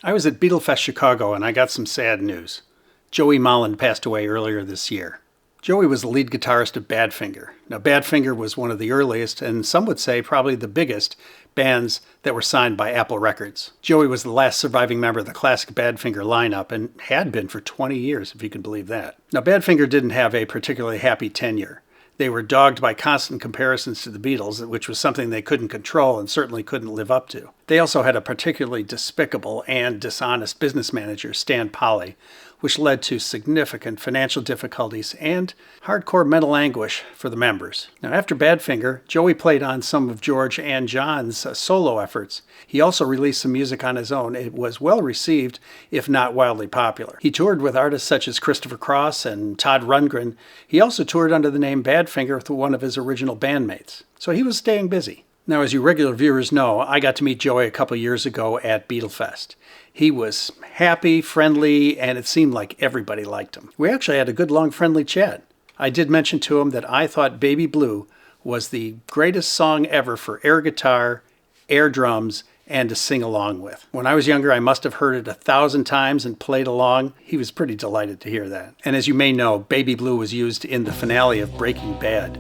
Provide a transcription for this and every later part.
I was at Beatlefest Chicago and I got some sad news. Joey Molland passed away earlier this year. Joey was the lead guitarist of Badfinger. Now, Badfinger was one of the earliest, and some would say probably the biggest, bands that were signed by Apple Records. Joey was the last surviving member of the classic Badfinger lineup and had been for 20 years, if you can believe that. Now, Badfinger didn't have a particularly happy tenure. They were dogged by constant comparisons to the Beatles, which was something they couldn't control and certainly couldn't live up to. They also had a particularly despicable and dishonest business manager, Stan Polly, which led to significant financial difficulties and hardcore mental anguish for the members. Now, after Badfinger, Joey played on some of George and John's solo efforts. He also released some music on his own. It was well received, if not wildly popular. He toured with artists such as Christopher Cross and Todd Rundgren. He also toured under the name Badfinger with one of his original bandmates. So he was staying busy. Now, as you regular viewers know, I got to meet Joey a couple years ago at Beatlefest. He was happy, friendly, and it seemed like everybody liked him. We actually had a good, long, friendly chat. I did mention to him that I thought Baby Blue was the greatest song ever for air guitar, air drums, and to sing along with. When I was younger, I must have heard it 1,000 times and played along. He was pretty delighted to hear that. And as you may know, Baby Blue was used in the finale of Breaking Bad.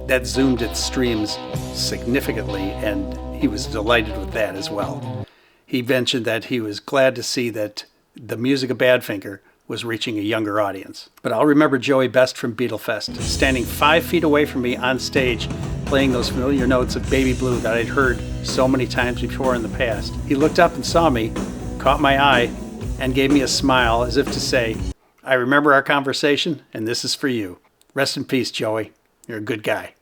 That zoomed its streams significantly, and he was delighted with that as well. He mentioned that he was glad to see that the music of Badfinger was reaching a younger audience. But I'll remember Joey best from Beatlefest, standing 5 feet away from me on stage, playing those familiar notes of Baby Blue that I'd heard so many times before in the past. He looked up and saw me, caught my eye, and gave me a smile as if to say, "I remember our conversation, and this is for you. Rest in peace, Joey. You're a good guy."